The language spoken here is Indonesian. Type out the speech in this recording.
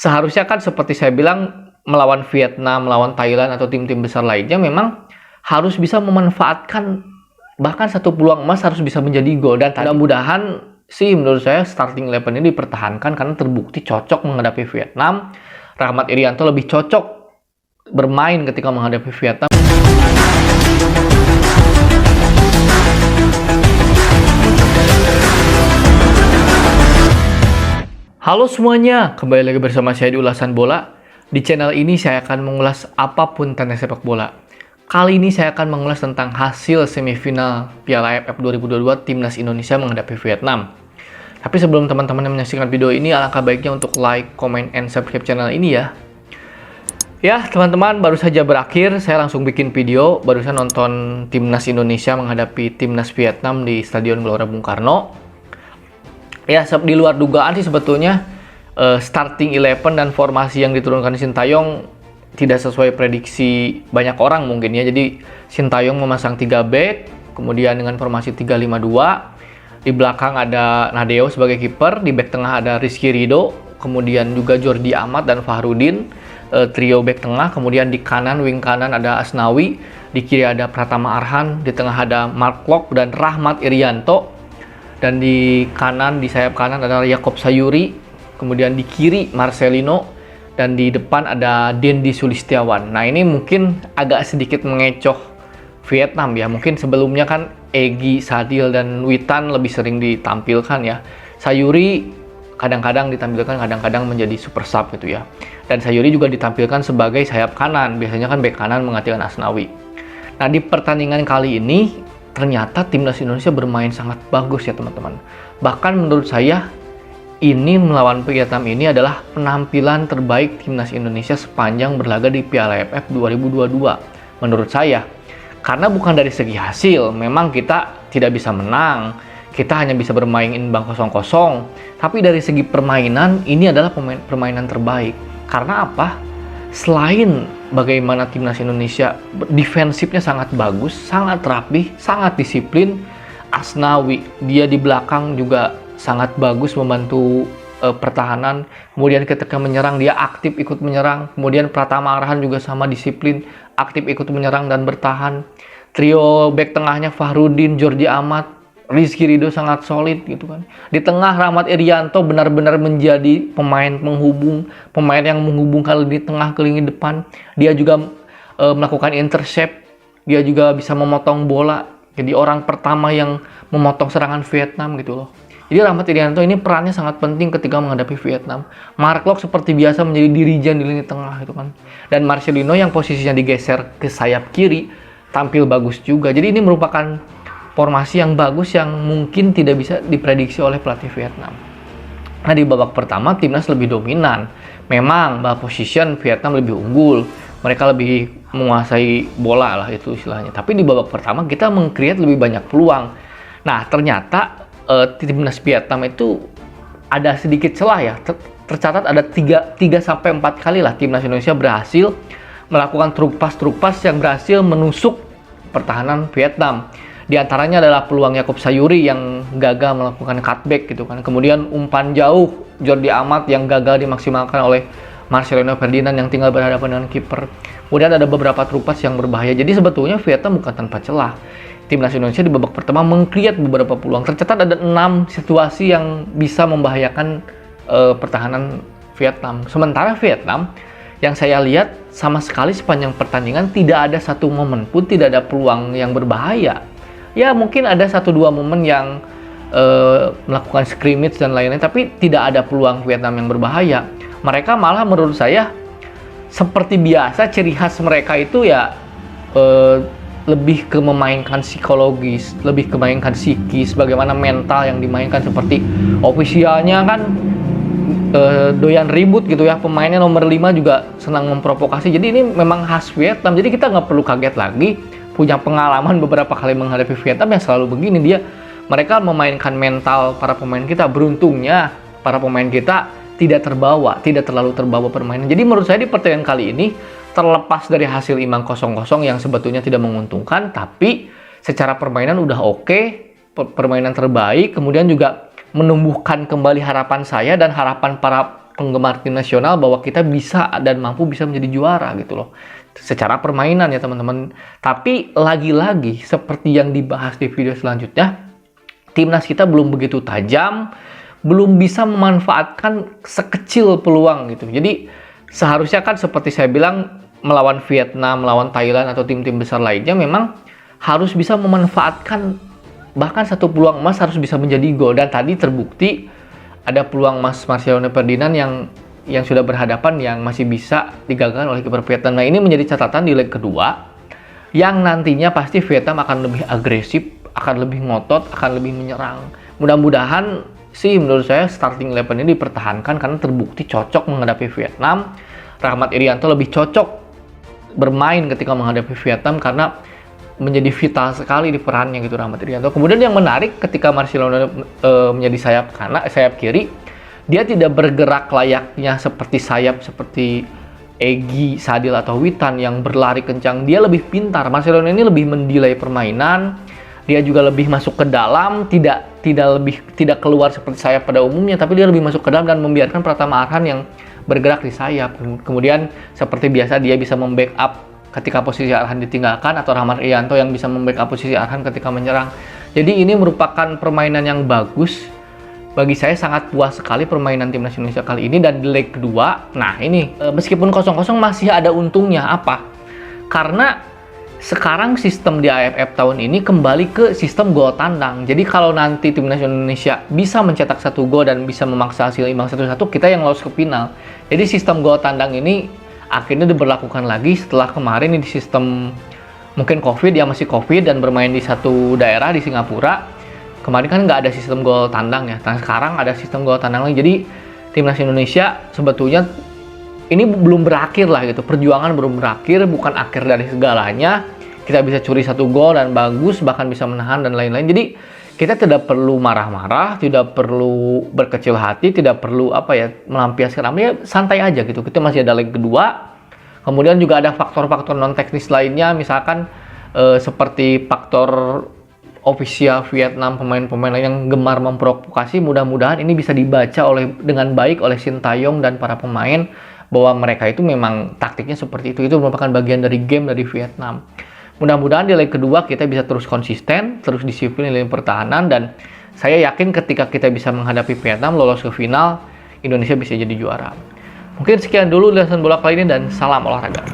seharusnya kan seperti saya bilang, melawan Vietnam, melawan Thailand atau tim-tim besar lainnya memang harus bisa memanfaatkan bahkan satu peluang emas harus bisa menjadi gol. Dan mudah-mudahan sih menurut saya starting 11 ini dipertahankan karena terbukti cocok menghadapi Vietnam. Rahmat Irianto lebih cocok bermain ketika menghadapi Vietnam. Halo semuanya, kembali lagi bersama saya di Ulasan Bola. Di channel ini saya akan mengulas apapun tentang sepak bola. Kali ini saya akan mengulas tentang hasil semifinal Piala AFF 2022 Timnas Indonesia menghadapi Vietnam. Tapi sebelum teman-teman yang menyaksikan video ini, alangkah baiknya untuk like, comment, and subscribe channel ini ya. Ya teman-teman, baru saja berakhir, saya langsung bikin video. Barusan nonton Timnas Indonesia menghadapi Timnas Vietnam di Stadion Gelora Bung Karno. Ya, di luar dugaan sih sebetulnya starting 11 dan formasi yang diturunkan Sintayong tidak sesuai prediksi banyak orang mungkin ya. Jadi Sintayong memasang 3 back, kemudian dengan formasi 3-5-2. Di belakang ada Nadeo sebagai kiper, di back tengah ada Rizky Ridho, kemudian juga Jordi Amat dan Fahrudin, trio back tengah. Kemudian di kanan, wing kanan ada Asnawi, di kiri ada Pratama Arhan, di tengah ada Mark Klok dan Rahmat Irianto. Dan di kanan, di sayap kanan ada Yaakob Sayuri, kemudian di kiri Marcelino, dan di depan ada Dendi Sulistiawan. Nah ini mungkin agak sedikit mengecoh Vietnam ya. Mungkin sebelumnya kan Egy, Sadil, dan Witan lebih sering ditampilkan ya. Sayuri kadang-kadang ditampilkan, kadang-kadang menjadi super sub gitu ya. Dan Sayuri juga ditampilkan sebagai sayap kanan, biasanya kan bek kanan menggantikan Asnawi. Nah di pertandingan kali ini ternyata Timnas Indonesia bermain sangat bagus ya teman-teman. Bahkan menurut saya ini melawan Vietnam ini adalah penampilan terbaik Timnas Indonesia sepanjang berlaga di Piala AFF 2022 menurut saya. Karena bukan dari segi hasil, memang kita tidak bisa menang, kita hanya bisa bermain imbang 0-0. Tapi dari segi permainan, ini adalah permainan terbaik. Karena apa? Selain bagaimana Timnas Indonesia defensifnya sangat bagus, sangat rapi, sangat disiplin, Asnawi dia di belakang juga sangat bagus membantu pertahanan. Kemudian ketika menyerang dia aktif ikut menyerang. Kemudian Pratama Arhan juga sama disiplin, aktif ikut menyerang dan bertahan. Trio back tengahnya Fahrudin, Jordi Amat, Rizky Ridho sangat solid gitu kan. Di tengah Rahmat Irianto benar-benar menjadi pemain penghubung, pemain yang menghubungkan lini tengah ke lini depan. Dia juga melakukan intercept, dia juga bisa memotong bola. Jadi orang pertama yang memotong serangan Vietnam gitu loh. Jadi Rahmat Irianto ini perannya sangat penting ketika menghadapi Vietnam. Mark Klok seperti biasa menjadi dirijen di lini tengah gitu kan. Dan Marcelino yang posisinya digeser ke sayap kiri tampil bagus juga. Jadi ini merupakan formasi yang bagus yang mungkin tidak bisa diprediksi oleh pelatih Vietnam. Nah di babak pertama Timnas lebih dominan. Memang ball position Vietnam lebih unggul. Mereka lebih menguasai bola lah itu istilahnya. Tapi di babak pertama kita meng-create lebih banyak peluang. Nah ternyata Timnas Vietnam itu ada sedikit celah ya. Tercatat ada 3-4 kali lah Timnas Indonesia berhasil melakukan truk pas yang berhasil menusuk pertahanan Vietnam. Di antaranya adalah peluang Yaakob Sayuri yang gagal melakukan cutback gitu kan. Kemudian umpan jauh Jordi Amat yang gagal dimaksimalkan oleh Marcelino Ferdinand yang tinggal berhadapan dengan kiper. Kemudian ada beberapa truk pas yang berbahaya. Jadi sebetulnya Vietnam bukan tanpa celah. Timnas Indonesia di babak pertama meng-create beberapa peluang. Tercatat ada 6 situasi yang bisa membahayakan pertahanan Vietnam. Sementara Vietnam yang saya lihat sama sekali sepanjang pertandingan tidak ada satu momen pun, tidak ada peluang yang berbahaya. Ya mungkin ada 1-2 momen yang melakukan scrimmage dan lain-lain, tapi tidak ada peluang Vietnam yang berbahaya. Mereka malah menurut saya seperti biasa ciri khas mereka itu ya lebih ke memainkan psikologis, lebih ke memainkan psikis, bagaimana mental yang dimainkan seperti ofisialnya kan doyan ribut gitu ya. Pemainnya nomor 5 juga senang memprovokasi. Jadi ini memang khas Vietnam. Jadi kita nggak perlu kaget lagi. Punya pengalaman beberapa kali menghadapi Vietnam yang selalu begini mereka memainkan mental para pemain kita. Beruntungnya para pemain kita tidak terlalu terbawa permainan. Jadi menurut saya di pertandingan kali ini terlepas dari hasil imbang 0-0 yang sebetulnya tidak menguntungkan, tapi secara permainan udah oke, permainan terbaik, kemudian juga menumbuhkan kembali harapan saya dan harapan para penggemar tim nasional bahwa kita bisa dan mampu bisa menjadi juara gitu loh. Secara permainan ya teman-teman. Tapi lagi-lagi seperti yang dibahas di video selanjutnya, timnas kita belum begitu tajam, belum bisa memanfaatkan sekecil peluang gitu. Jadi seharusnya kan seperti saya bilang, melawan Vietnam, melawan Thailand atau tim-tim besar lainnya memang harus bisa memanfaatkan bahkan satu peluang emas harus bisa menjadi gol. Dan tadi terbukti ada peluang emas Marcelino Ferdinand yang sudah berhadapan yang masih bisa digagalkan oleh kiper Vietnam. Nah, ini menjadi catatan di leg kedua yang nantinya pasti Vietnam akan lebih agresif, akan lebih ngotot, akan lebih menyerang. Mudah-mudahan sih menurut saya starting 11 ini dipertahankan karena terbukti cocok menghadapi Vietnam. Rahmat Irianto lebih cocok bermain ketika menghadapi Vietnam karena menjadi vital sekali di perannya gitu Rahmat Irianto. Kemudian yang menarik ketika Marcelino menjadi sayap kiri, dia tidak bergerak layaknya seperti sayap seperti Egy, Sadil atau Witan yang berlari kencang. Dia lebih pintar. Marcelino ini lebih mendelay permainan. Dia juga lebih masuk ke dalam, tidak keluar seperti sayap pada umumnya, tapi dia lebih masuk ke dalam dan membiarkan Pratama Arhan yang bergerak di sayap. Kemudian seperti biasa dia bisa membackup ketika posisi Arhan ditinggalkan, atau Rahmat Irianto yang bisa membackup posisi Arhan ketika menyerang. Jadi ini merupakan permainan yang bagus. Bagi saya sangat puas sekali permainan timnas Indonesia kali ini. Dan di leg kedua, nah ini meskipun 0-0 masih ada untungnya. Apa? Karena sekarang sistem di AFF tahun ini kembali ke sistem gol tandang. Jadi kalau nanti timnas Indonesia bisa mencetak 1 gol dan bisa memaksa hasil imbang 1-1, kita yang lolos ke final. Jadi sistem gol tandang ini akhirnya diberlakukan lagi setelah kemarin di sistem mungkin COVID, ya masih COVID dan bermain di satu daerah di Singapura. Kemarin kan nggak ada sistem gol tandang ya. Nah, sekarang ada sistem gol tandang lagi. Jadi timnas Indonesia sebetulnya ini belum berakhir lah gitu. Perjuangan belum berakhir, bukan akhir dari segalanya. Kita bisa curi 1 gol dan bagus, bahkan bisa menahan dan lain-lain. Jadi kita tidak perlu marah-marah, tidak perlu berkecil hati, tidak perlu melampiaskan amarah, santai aja gitu. Kita masih ada leg kedua. Kemudian juga ada faktor-faktor non teknis lainnya, misalkan seperti faktor ofisial Vietnam, pemain-pemain lain yang gemar memprovokasi. Mudah-mudahan ini bisa dibaca dengan baik oleh Sintayong dan para pemain bahwa mereka itu memang taktiknya seperti itu. Itu merupakan bagian dari game dari Vietnam. Mudah-mudahan di leg kedua kita bisa terus konsisten, terus disiplin di lini pertahanan, dan saya yakin ketika kita bisa menghadapi Vietnam, lolos ke final, Indonesia bisa jadi juara. Mungkin sekian dulu ulasan bola kali ini dan salam olahraga.